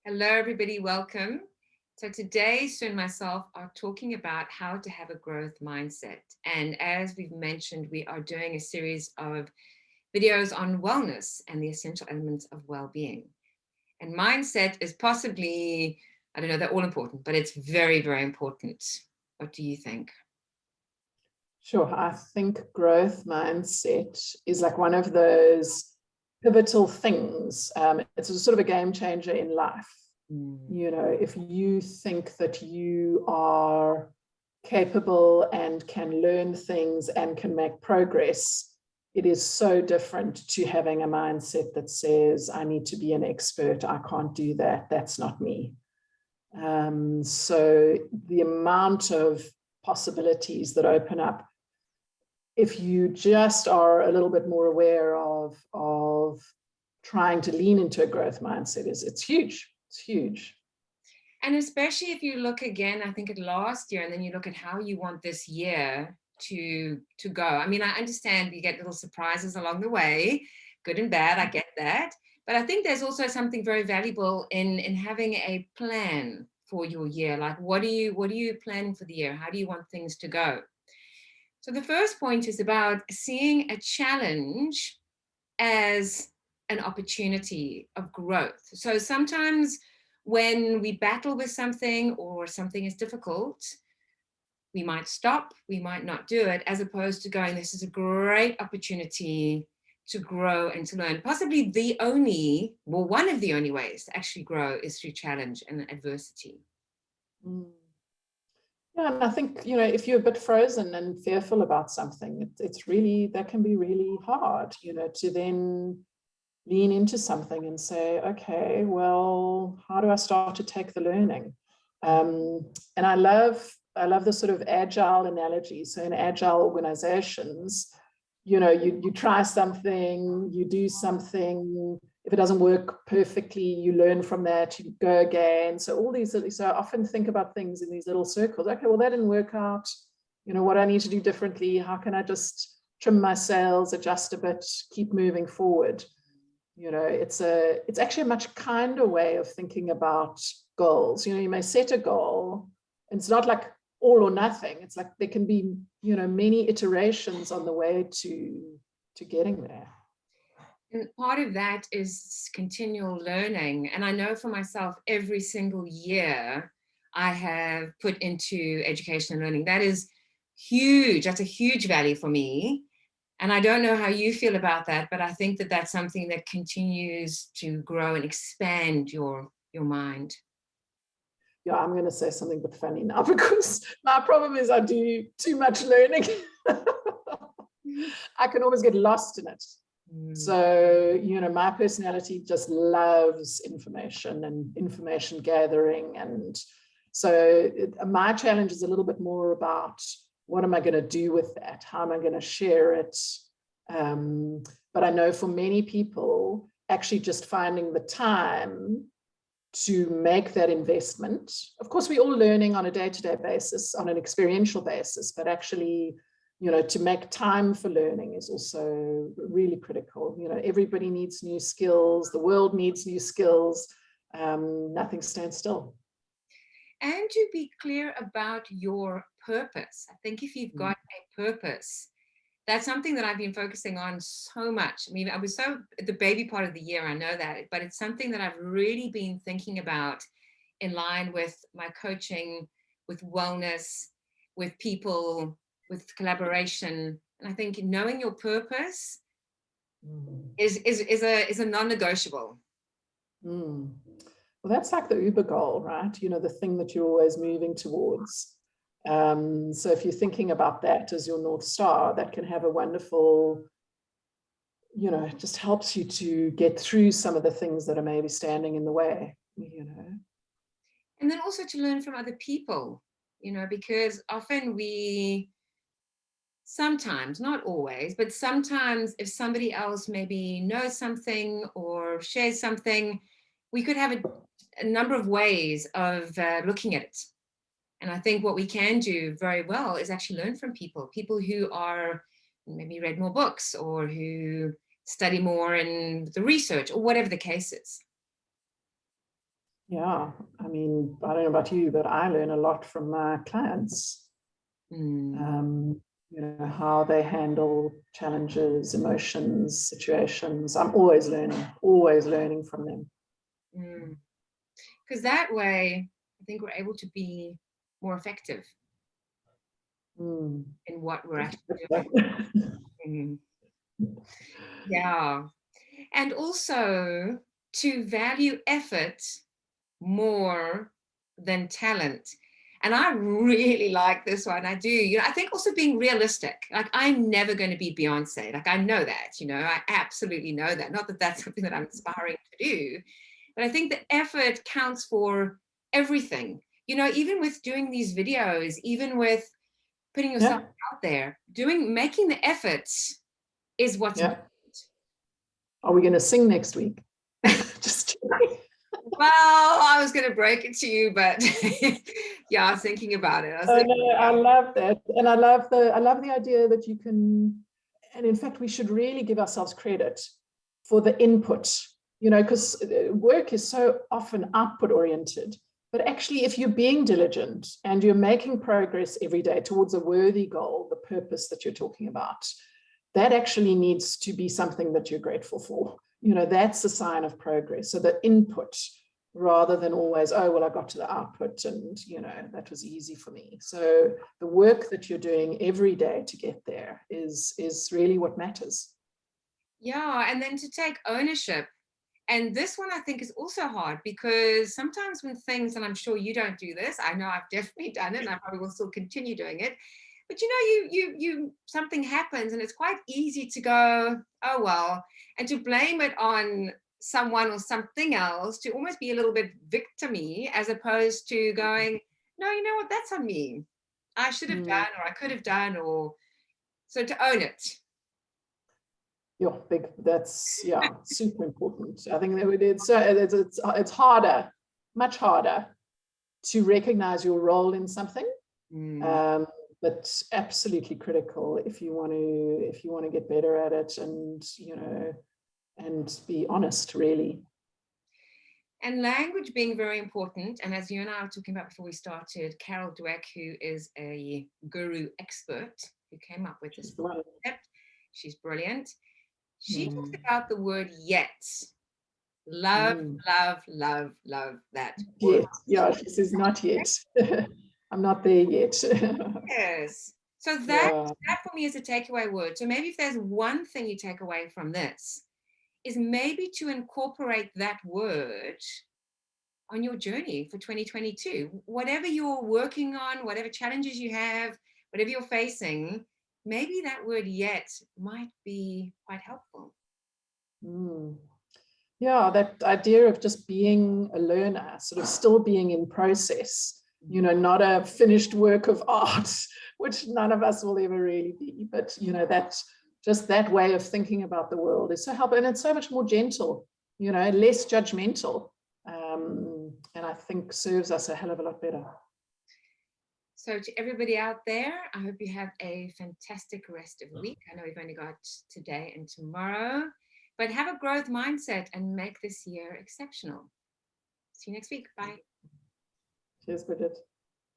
Hello, everybody. Welcome. So today, Sue and myself are talking about how to have a growth mindset. And as we've mentioned, we are doing a series of videos on wellness and the essential elements of well-being. And mindset is possibly, I don't know, they're all important, but it's very, very important. What do you think? Sure. I think growth mindset is like one of those pivotal things. It's a sort of a game changer in life. You know, if you think that you are capable and can learn things and can make progress, it is so different to having a mindset that says, I need to be an expert. I can't do that. That's not me. So the amount of possibilities that open up if you just are a little bit more aware of trying to lean into a growth mindset, it's huge. It's huge. And especially if you look again, I think at last year, and then you look at how you want this year to go. I mean, I understand you get little surprises along the way, good and bad, I get that. But I think there's also something very valuable in having a plan for your year. Like, what are you planning for the year? How do you want things to go? So the first point is about seeing a challenge as an opportunity of growth. So sometimes when we battle with something or something is difficult, we might stop, we might not do it, as opposed to going, this is a great opportunity to grow and to learn. Possibly one of the only ways to actually grow is through challenge and adversity. Yeah, and I think, you know, if you're a bit frozen and fearful about something, it's really, that can be really hard, you know, to then lean into something and say, okay, well, how do I start to take the learning? And I love the sort of agile analogy. So in agile organizations, you know, you try something, you do something. If it doesn't work perfectly, you learn from that, you go again. So all these, so I often think about things in these little circles. Okay, well, that didn't work out. You know, what I need to do differently? How can I just trim my sails, adjust a bit, keep moving forward? You know, it's actually a much kinder way of thinking about goals. You know, you may set a goal, and it's not like all or nothing. It's like there can be, you know, many iterations on the way to getting there. And part of that is continual learning. And I know for myself, every single year I have put into education and learning. That is huge. That's a huge value for me. And I don't know how you feel about that, but I think that that's something that continues to grow and expand your mind. Yeah, I'm going to say something but funny now because my problem is I do too much learning. I can always get lost in it. So, you know, my personality just loves information and information gathering. And so my challenge is a little bit more about what am I going to do with that? How am I going to share it? But I know for many people, actually just finding the time to make that investment. Of course, we're all learning on a day-to-day basis, on an experiential basis, but actually, you know, to make time for learning is also really critical. You know, everybody needs new skills. The world needs new skills. Nothing stands still. And to be clear about your purpose. I think if you've got a purpose, that's something that I've been focusing on so much. I mean, I was so the baby part of the year, I know that, but it's something that I've really been thinking about in line with my coaching, with wellness, with people, with collaboration. And I think knowing your purpose is a non-negotiable. Well, that's like the Uber goal, right? You know, the thing that you're always moving towards. So if you're thinking about that as your North Star, that can have a wonderful, you know, it just helps you to get through some of the things that are maybe standing in the way, you know. And then also to learn from other people, you know, because often sometimes, not always, but sometimes if somebody else maybe knows something or shares something, we could have a number of ways of looking at it. And I think what we can do very well is actually learn from people who are maybe read more books or who study more in the research or whatever the case is. Yeah, I mean, I don't know about you, but I learn a lot from my clients. You know, how they handle challenges, emotions, situations. I'm always learning from them. Because that way, I think we're able to be more effective in what we're actually doing. Yeah. And also to value effort more than talent. And I really like this one. I do. You know, I think also being realistic. Like, I'm never going to be Beyonce. Like, I know that, you know, I absolutely know that. Not that that's something that I'm aspiring to do, but I think the effort counts for everything. You know, even with doing these videos, even with putting yourself out there, making the efforts is what's important. Are we going to sing next week? Just well, I was going to break it to you, but yeah, I was thinking about it. I love that, and I love the idea that you can. And in fact, we should really give ourselves credit for the input. You know, because work is so often output oriented. But actually, if you're being diligent and you're making progress every day towards a worthy goal, the purpose that you're talking about, that actually needs to be something that you're grateful for. You know, that's a sign of progress. So the input, rather than always, oh, well, I got to the output and, you know, that was easy for me. So the work that you're doing every day to get there is really what matters. Yeah, and then to take ownership. And this one I think is also hard, because sometimes when things, and I'm sure you don't do this, I know I've definitely done it and I probably will still continue doing it, but you know, you something happens and it's quite easy to go, oh well, and to blame it on someone or something else, to almost be a little bit victim-y, as opposed to going, no, you know what, that's on me. I should have done, or I could have done, or so to own it. Yeah, that's super important. I think that it's harder, much harder to recognize your role in something. But absolutely critical if you want to get better at it, and you know, and be honest, really. And language being very important. And as you and I were talking about before we started, Carol Dweck, who is a guru expert who came up with this concept, she's brilliant. She talks about the word yet. Love, love, love, love that word. Yeah, she says not yet. I'm not there yet. Yes. So that for me is a takeaway word. So maybe if there's one thing you take away from this, is maybe to incorporate that word on your journey for 2022. Whatever you're working on, whatever challenges you have, whatever you're facing, maybe that word yet might be quite helpful. Yeah, that idea of just being a learner, sort of still being in process, you know, not a finished work of art, which none of us will ever really be. But, you know, that's just that way of thinking about the world is so helpful. And it's so much more gentle, you know, less judgmental. And I think serves us a hell of a lot better. So to everybody out there, I hope you have a fantastic rest of the week. I know we've only got today and tomorrow, but have a growth mindset and make this year exceptional. See you next week. Bye. Cheers, Bridget.